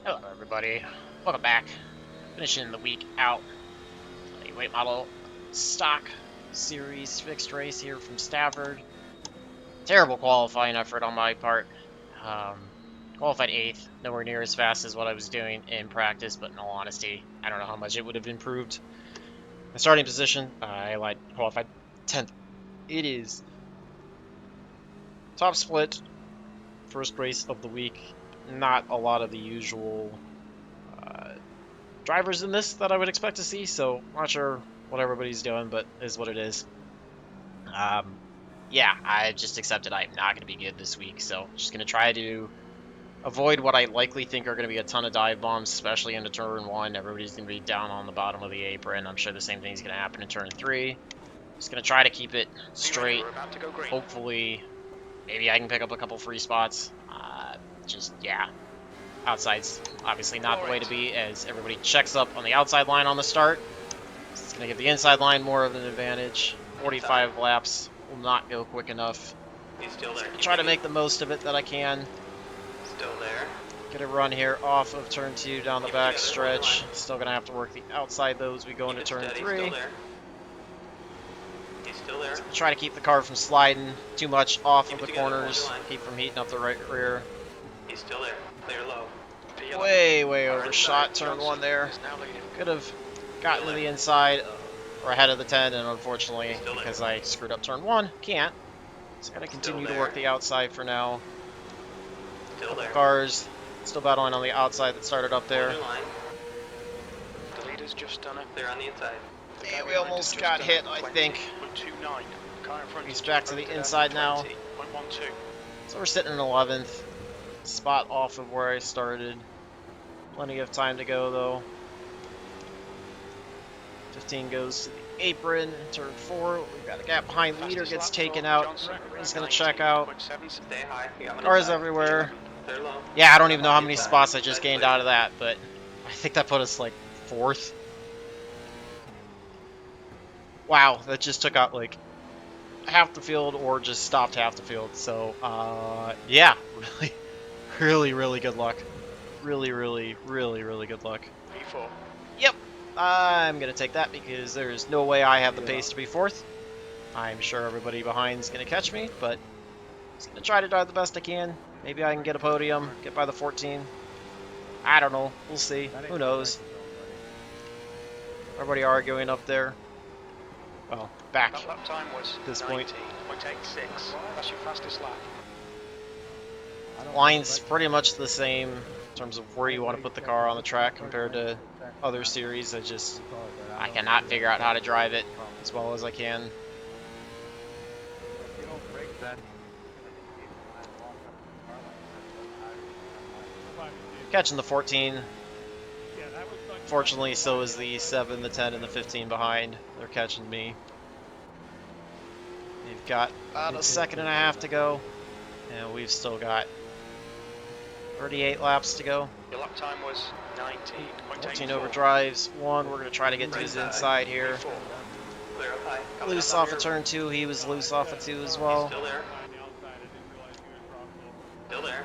Hello everybody, welcome back. Finishing the week out. A weight model stock series fixed race here from Stafford. Terrible qualifying effort on my part. Qualified 8th, nowhere near as fast as what I was doing in practice, but in all honesty, I don't know how much it would have improved. My starting position, I lied, qualified 10th. It is top split, first race of the week. Not a lot of the usual drivers in this that I would expect to see, so not sure what everybody's doing, but is what it is. Yeah, I just accepted I'm not going to be good this week, so just going to try to avoid what I likely think are going to be a ton of dive bombs, especially into turn 1. Everybody's going to be down on the bottom of the apron. I'm sure the same thing is going to happen in turn 3. Just going to try to keep it straight. Hopefully, maybe I can pick up a couple free spots. Yeah. Outside's obviously not the way to be, as everybody checks up on the outside line on the start. It's going to give the inside line more of an advantage. 45 laps will not go quick enough. He's still there. Try to make the most of it that I can. Still there. Get a run here off of turn 2 down the back stretch. Still going to have to work the outside though as we go into turn 3. He's still there. Try to keep the car from sliding too much off of the corners. Keep from heating up the right rear. He's still there. Clear low. Way overshot turn 1 there. Could have gotten to the inside or ahead of the 10, and unfortunately, because I screwed up turn 1, can't. So gotta continue to work the outside for now. Still there. Cars still battling on the outside that started up there. The leader's just done it. They're on the inside. Yeah, we almost got hit, I think. He's back to the inside now. So we're sitting in 11th. Spot off of where I started. Plenty of time to go though. 15 goes to the apron. Turn 4, we've got a gap behind. Leader gets taken out. He's gonna check out. Cars everywhere. Yeah, I don't even know how many spots I just gained out of that, but I think that put us like 4th. Wow, that just took out like half the field or just stopped half the field. So yeah, really good luck. Really good luck. P4. Yep, I'm gonna take that because there's no way I have the pace to be 4th. I'm sure everybody behind is gonna catch me, but I'm just gonna try to drive the best I can. Maybe I can get a podium, get by the 14. I don't know. We'll see. Who knows? Everybody arguing up there. Well, back Lap time was at this point. 19.86. That's your fastest lap. Line's pretty much the same in terms of where you want to put the car on the track compared to other series. I cannot figure out how to drive it as well as I can. Catching the 14. Fortunately, so is the 7, the 10, and the 15 behind. They're catching me. They've got about a second and a half to go, and we've still got 38 laps to go. Your lap time was 19.84. 14 overdrives. 1, we're going to try to get to his inside here. Loose off of turn 2. He was loose off of 2 as well. Still there. Still there.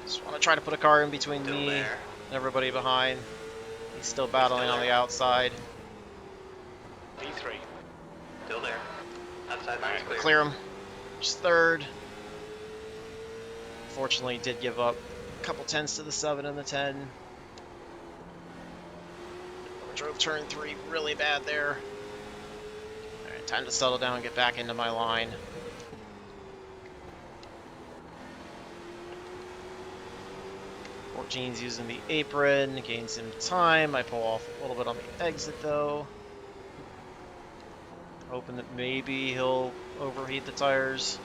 Just want to try to put a car in between me and everybody behind. He's still battling on the outside. P3. Still there. Outside line's clear. Clear him. Just 3rd. Fortunately, did give up a couple 10s to the 7 and the 10. Drove turn 3 really bad there. Alright, time to settle down and get back into my line. Jean's using the apron, gains some time. I pull off a little bit on the exit though. Hoping that maybe he'll overheat the tires.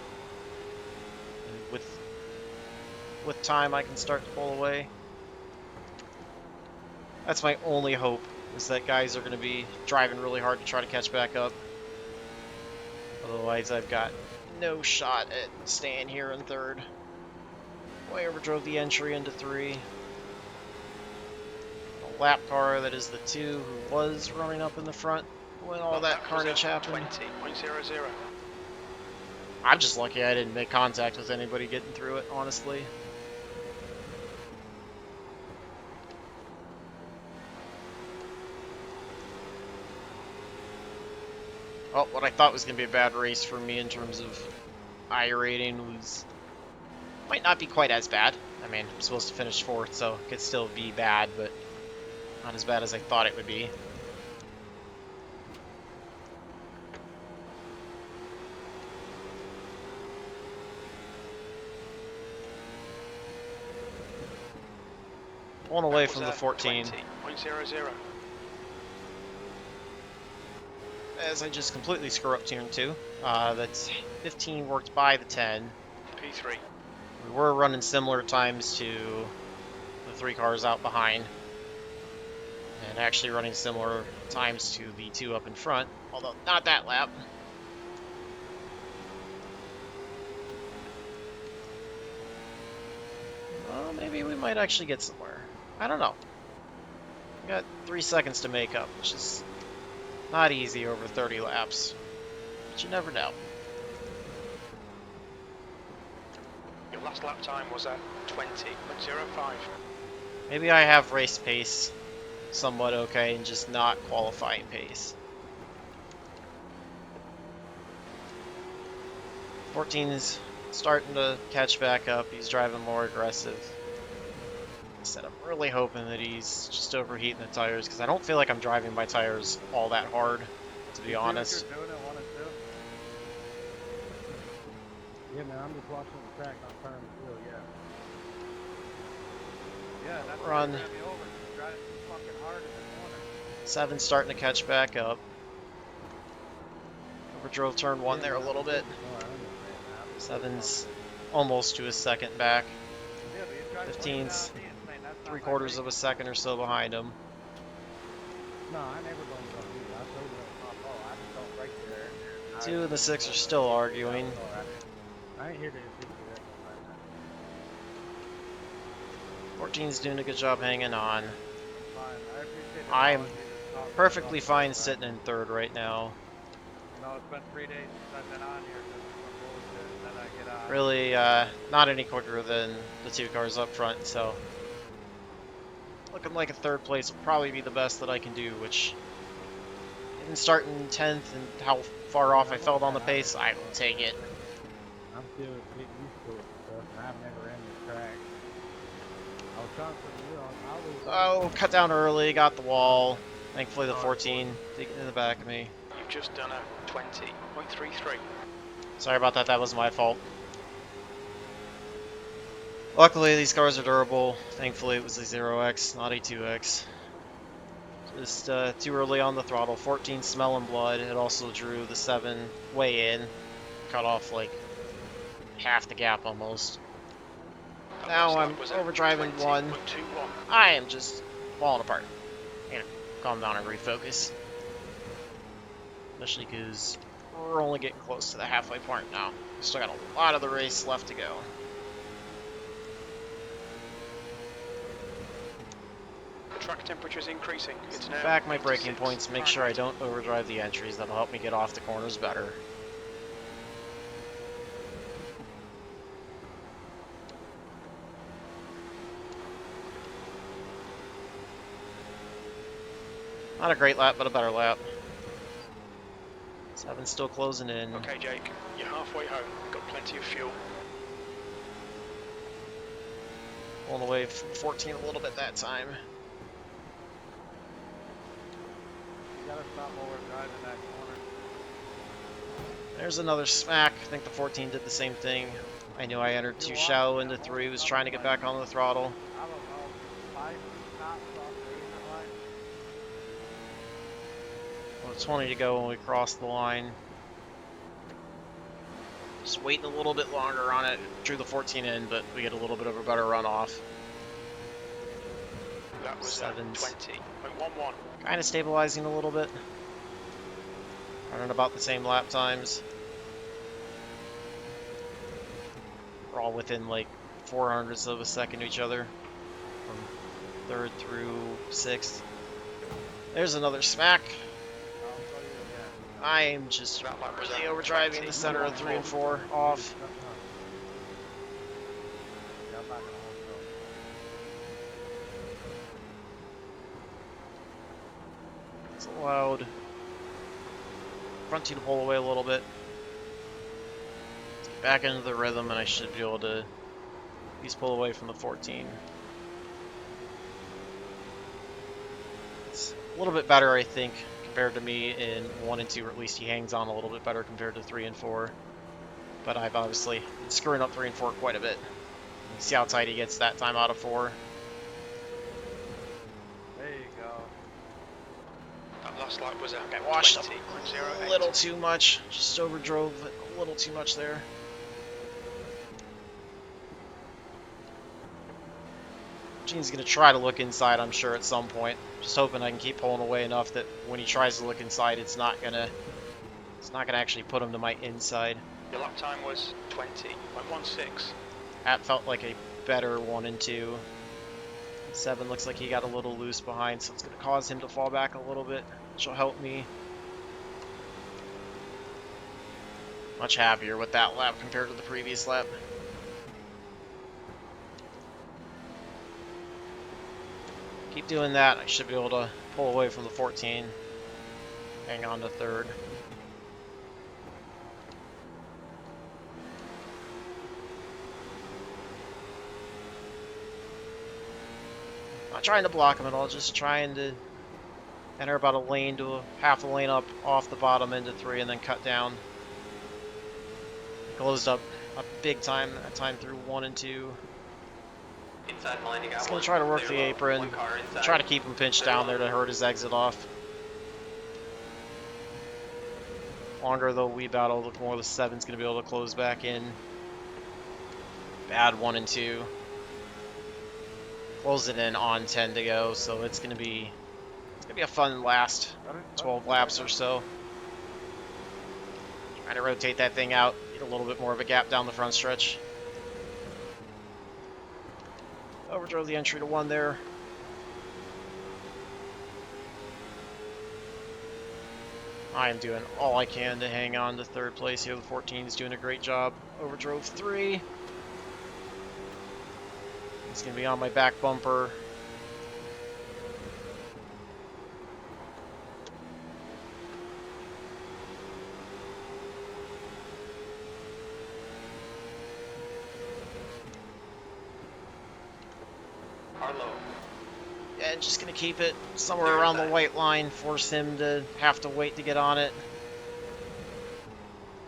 And with time I can start to pull away. That's my only hope, is that guys are going to be driving really hard to try to catch back up. Otherwise I've got no shot at staying here in 3rd. Way overdrove the entry into 3. A lap car that is the 2 who was running up in the front when all that carnage happened. 20.00. I'm just lucky I didn't make contact with anybody getting through it, honestly. Well, what I thought was going to be a bad race for me in terms of iRating might not be quite as bad. I mean, I'm supposed to finish 4th, so it could still be bad, but not as bad as I thought it would be. Pulling away from the 14. 20.00. As I just completely screw up turn 2. That's 15 worked by the 10. P3. We were running similar times to the 3 cars out behind. And actually running similar times to the 2 up in front, although not that lap. Well, maybe we might actually get somewhere. I don't know. We got 3 seconds to make up, which is not easy over 30 laps. But you never know. Your last lap time was at 20.05. Maybe I have race pace somewhat okay and just not qualifying pace. 14's starting to catch back up. He's driving more aggressive. I said I'm really hoping that he's just overheating the tires because I don't feel like I'm driving my tires all that hard, to be honest. Yeah, man, I'm just watching the track, not turning the wheel, yeah, that's Run. what ran me over. He's driving too fucking hard in the corner. 7's starting to catch back up. Overdrove turn 1 there a little bit. 7's almost to a second back. 15's 3/4 of a second or so behind him. No, I never don't do that. I told you that's my fault. I just don't right there. 2 and the 6 are still arguing. I ain't here to fix that. 14's doing a good job hanging on. Fine. I appreciate the I'm apology to talk perfectly about fine that. sitting in 3rd right now. You know, it's been 3 days since I've been on here because of some bullshit, and then I get on. Really, not any quicker than the 2 cars up front, so looking like a 3rd place will probably be the best that I can do, which in starting 10th and how far off I felt on the pace, I will take it. I'm still getting used to it and stuff, and I've never ran this track. I was trying to, Oh, cut down early, got the wall. Thankfully the 14 taking in the back of me. You've just done a 20.33. Sorry about that, that was my fault. Luckily these cars are durable. Thankfully it was a 0x, not a 2x. Just too early on the throttle. 14 smelling blood. It also drew the 7 way in. Cut off like half the gap almost. Now I'm overdriving 1. I am just falling apart. I'm gonna calm down and refocus. Especially because we're only getting close to the halfway point now. Still got a lot of the race left to go. The track temperature is increasing. It's now Back my braking 86. points, make sure I don't overdrive the entries. That'll help me get off the corners better. Not a great lap, but a better lap. 7's still closing in. Okay, Jake, you're halfway home. Got plenty of fuel. Pulling away from 14 a little bit that time. You gotta stop while we're driving that corner. There's another smack. I think the 14 did the same thing. I knew I entered too shallow into 3, was trying to get back on the throttle. I don't know, 5 knots off the exit line. Well, 20 to go when we cross the line. Just waiting a little bit longer on it. Drew the 14 in, but we get a little bit of a better runoff. That was 7's 20.11. kind of stabilizing a little bit. Running about the same lap times. We're all within like 400ths of a second to each other. From 3rd through 6th. There's another smack. I am just really overdriving the center of 3 and 4 off. It's allowed. front two to pull away a little bit. Let's get back into the rhythm, and I should be able to at least pull away from the 14. It's a little bit better, I think, compared to me in 1 and 2, or at least he hangs on a little bit better compared to 3 and 4. But I've obviously been screwing up 3 and 4 quite a bit. You see how tight he gets that time out of 4. There you go. That last lap was a I washed up 20.08. a little too much. Just overdrove a little too much there. Gene's going to try to look inside, I'm sure, at some point. Just hoping I can keep pulling away enough that when he tries to look inside, it's not gonna actually put him to my inside. Your lap time was 20.16. That felt like a better 1 and 2. 7 looks like he got a little loose behind, so it's going to cause him to fall back a little bit, which will help me. Much happier with that lap compared to the previous lap. Keep doing that, I should be able to pull away from the 14. Hang on to 3rd. Not trying to block him at all, just trying to enter about a lane to a half a lane up off the bottom into 3 and then cut down. Closed up a big time that time through 1 and 2. Inside line, you got He's one. going to try to work Clear the low. apron, One car inside. try to keep him pinched Clear down low. there to hurt his exit off. Longer though we battle, the more the 7's going to be able to close back in. Bad 1 and 2. Close it in on 10 to go, so it's going to be a fun last 12 laps or so. Trying to rotate that thing out, get a little bit more of a gap down the front stretch. Overdrove the entry to 1 there. I am doing all I can to hang on to 3rd place here. The 14 is doing a great job. Overdrove 3. It's going to be on my back bumper. Harlow. Yeah, just going to keep it somewhere around the white line, force him to have to wait to get on it.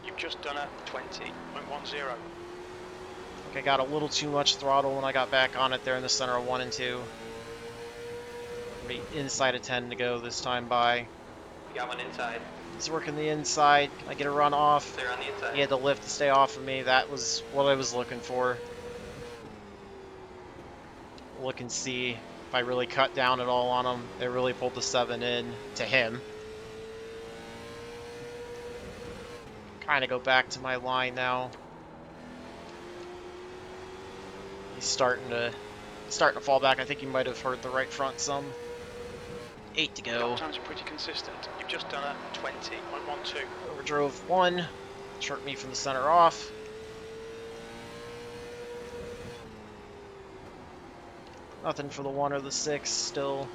You've just done a 20.10. I think I got a little too much throttle when I got back on it there in the center of 1 and 2. Be inside of 10 to go this time by. You got one inside. He's working the inside. Can I get a run off? Clear on the inside. He had to lift to stay off of me. That was what I was looking for. Look and see if I really cut down at all on him. They really pulled the 7 in to him. Kind of go back to my line now. He's starting to fall back. I think he might have hurt the right front some. 8 to Your go. lap times are pretty consistent. You've just done a 20.12. Overdrove 1. Short me from the center off. Nothing for the 1 or the 6 still.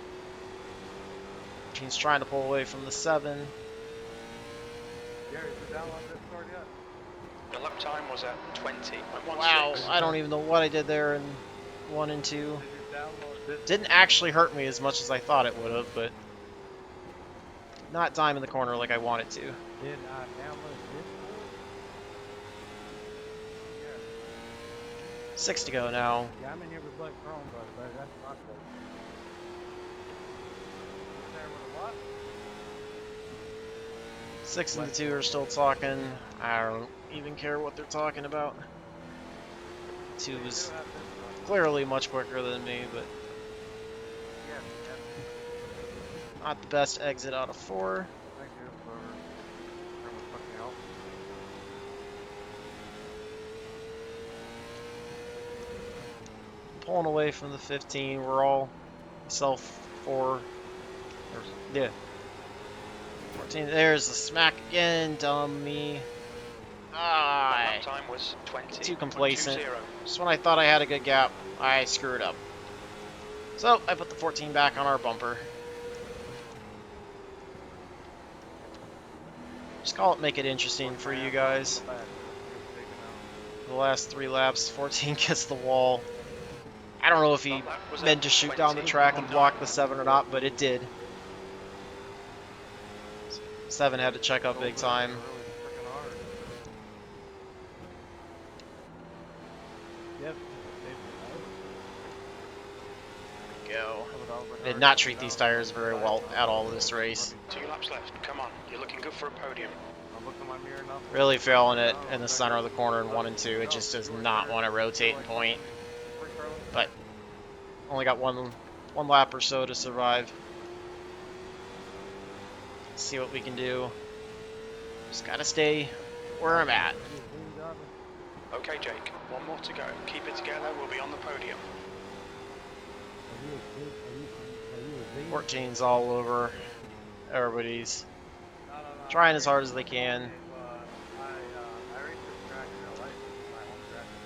He's trying to pull away from the 7. Gary, is it down on Discord yet? Your lap time was at 20.16. Wow, I don't even know what I did there in 1 and 2. Did you download this? Didn't actually hurt me as much as I thought it would have, but not dime in the corner like I wanted to. Did I download Discord? Yeah. 6 to go now. Yeah, I'm in here with Black Chrome, but that's my fault. There with a what? 6 and the 2 are still talking. I don't even care what they're talking about. 2 was clearly much quicker than me, but Yeah, yeah. not the best exit out of 4. Thank you for fucking help. Pulling away from the 15. We're all self 4. Yeah. 14. There's the smack again. Dummy. Ah, Lap time was 20. too complacent. Just when I thought I had a good gap, I screwed up. So I put the 14 back on our bumper. Just Just call it, make it interesting for you guys. The last 3 laps, 14 gets the wall. I don't know if he That was a meant to shoot down the 20 track and on block the dive. 7 or not, but it did. 7 had to check up big time. Yep. Go. Did not treat these tires very well at all this race. 2 laps left. Come on, you're looking good for a podium. I'm looking in my mirror now. Really failing it in the center of the corner in 1 and 2. It just does not want to rotate and point. But only got one lap or so to survive. See what we can do. Just gotta stay where I'm at. Okay, Jake, 1 more to go. Keep it together, we'll be on the podium. 14's all over. Everybody's trying as hard as they can.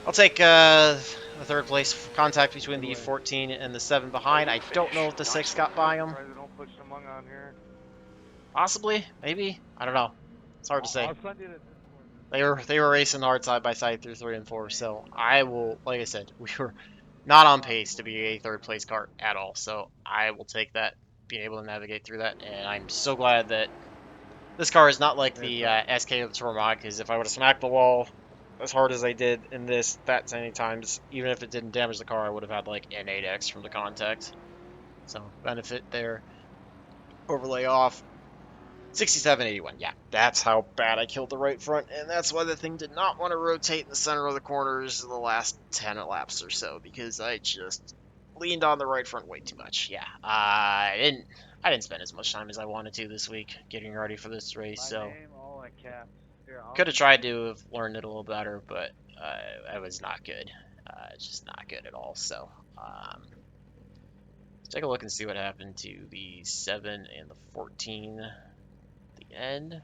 I'll take the 3rd place contact between the 14 and the 7 behind. I don't know if the 6 got by them. Possibly, maybe. I don't know. It's hard to say. They were racing hard side by side through 3 and 4, so I will, like I said, we were not on pace to be a 3rd place car at all. So I will take that, being able to navigate through that, and I'm so glad that this car is not like the SK of the Tour Mod, because if I would have smacked the wall as hard as I did in this that many times, even if it didn't damage the car, I would have had like an 8x from the contact. So benefit there. Overlay off. 6781, yeah, that's how bad I killed the right front, and that's why the thing did not want to rotate in the center of the corners the last 10 laps or so, because I just leaned on the right front way too much. Yeah, I didn't spend as much time as I wanted to this week getting ready for this race, so could have tried to have learned it a little better, but I was not good. Just not good at all. So let's take a look and see what happened to the 7 and the 14. The end.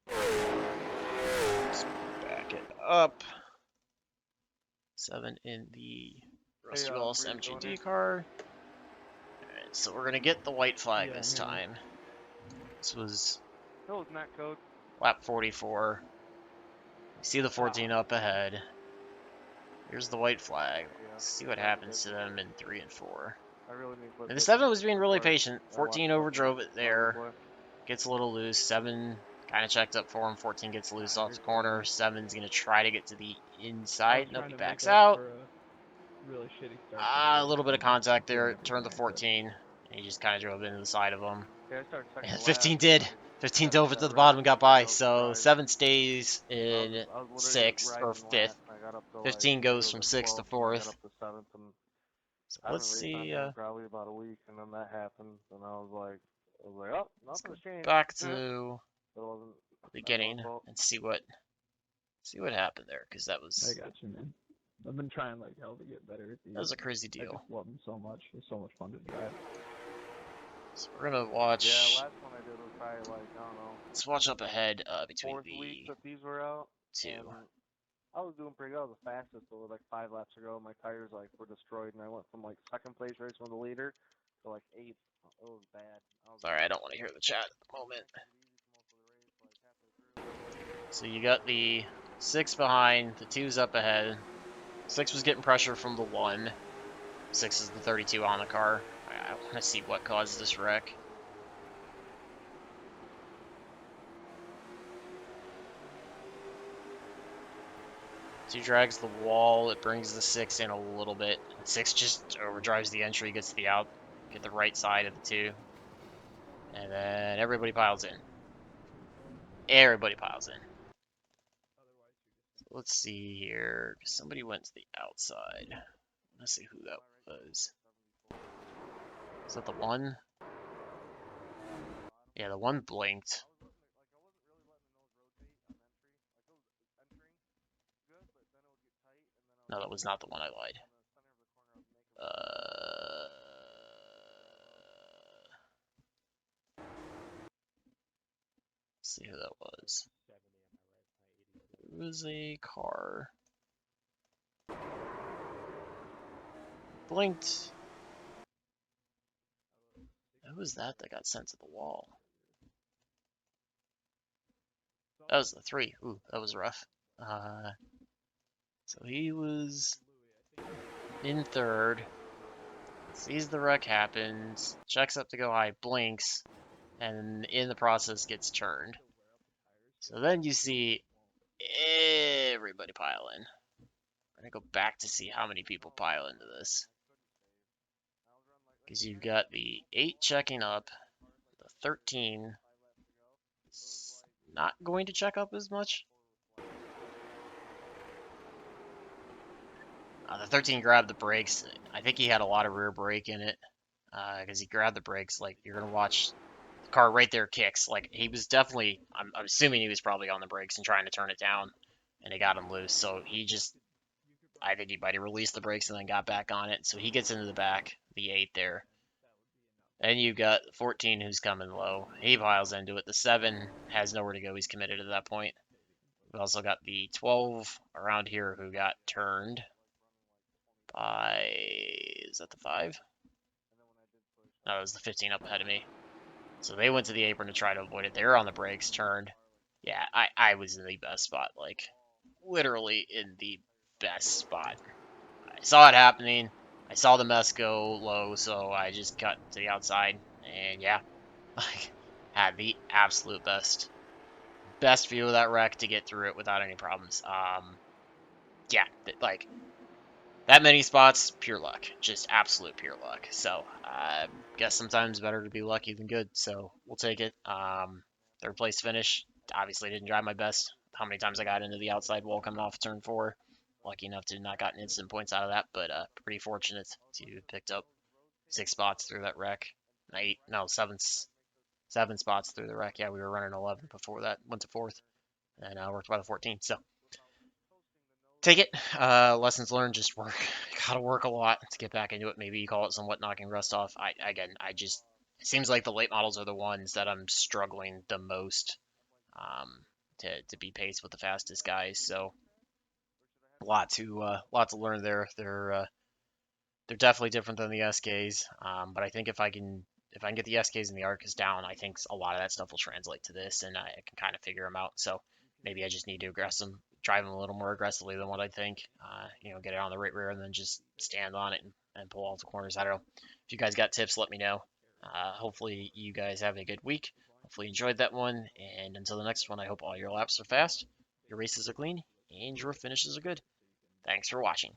Let's back it up. 7 in the Rusty Wallace MGD car. Alright, so we're gonna get the white flag this time. This was lap 44. You see the 14 up ahead. Here's the white flag. Let's see what happens to them in 3 and 4. And the 7 was being really patient. 14 overdrove it there. Gets a little loose. 7 kind of checked up for him. 14 gets loose off the corner. 7's going to try to get to the inside. Nope, he backs out. A little bit of contact there. Turned the 14. And he just kind of drove into the side of him. And 15 did. 15 dove it to the bottom and got by. So 7 stays in 6th or 5th. 15 goes from 6th to 4th. So let's see. Probably about a week, and then that happened, and I was like, oh, nothing's changed. Back to the beginning and see what happened there, because that was. I got you, man. I've been trying like hell to get better at these. That was a crazy deal. I just love them so much. It's so much fun to drive. So we're gonna watch. Yeah, last one I did was probably like, I don't know. Let's watch up ahead between 4th the week that these were out. 2. I was doing pretty good. I was the fastest, but like 5 laps ago, my tires like were destroyed, and I went from like 2nd place racing with the leader to like 8th. It was bad. Sorry, I don't want to hear the chat at the moment. So you got the 6 behind, the 2's up ahead. 6 was getting pressure from the 1. 6 is the 32 on the car. I want to see what caused this wreck. So he drags the wall, it brings the 6 in a little bit. 6 just overdrives the entry, gets the get the right side of the 2. And then everybody piles in. Everybody piles in. So let's see here. Somebody went to the outside. Let's see who that was. Is that the 1? Yeah, the 1 blinked. No, that was not the one I lied. Let's see who that was. It was a car. Blinked. who was that got sent to the wall? That was the 3. Ooh, that was rough. So he was in 3rd. Sees the wreck happens, checks up to go high, blinks, and in the process gets turned. So then you see everybody pile in. I'm gonna go back to see how many people pile into this. Because you've got the 8 checking up, the 13 not going to check up as much. The 13 grabbed the brakes. I think he had a lot of rear brake in it. Because he grabbed the brakes. Like, you're going to watch the car right there kicks. Like, he was definitely, I'm assuming he was probably on the brakes and trying to turn it down. And it got him loose. So he just, I think he might have released the brakes and then got back on it. So he gets into the back, the 8 there. And you've got 14 who's coming low. He piles into it. The 7 has nowhere to go. He's committed at that point. We've also got the 12 around here who got turned by, is that the 5? No, it was the 15 up ahead of me. So they went to the apron to try to avoid it. They were on the brakes, turned. Yeah, I was in the best spot. Like, literally in the best spot. I saw it happening. I saw the mess go low, so I just cut to the outside. And yeah, like, had the absolute best view of that wreck to get through it without any problems. Yeah, like, that many spots, pure luck. Just absolute pure luck. So, I guess sometimes better to be lucky than good. So, we'll take it. 3rd place finish. Obviously didn't drive my best. How many times I got into the outside wall coming off turn 4. Lucky enough to not gotten instant points out of that, but pretty fortunate to have picked up 6 spots through that wreck. 7 spots through the wreck. Yeah, we were running 11 before that. Went to 4th, and worked by the 14. So, take it. Lessons learned, just work. Gotta work a lot to get back into it. Maybe you call it somewhat knocking rust off. I just, it seems like the late models are the ones that I'm struggling the most to be paced with the fastest guys. So a lot to learn there. They're definitely different than the SKs. But I think if I can get the SKs and the Arcas down, I think a lot of that stuff will translate to this, and I can kind of figure them out. So maybe I just need to drive them a little more aggressively than what I think. Get it on the right rear and then just stand on it and pull off the corners. I don't know. If you guys got tips, let me know. Hopefully you guys have a good week. Hopefully you enjoyed that one. And until the next one, I hope all your laps are fast, your races are clean, and your finishes are good. Thanks for watching.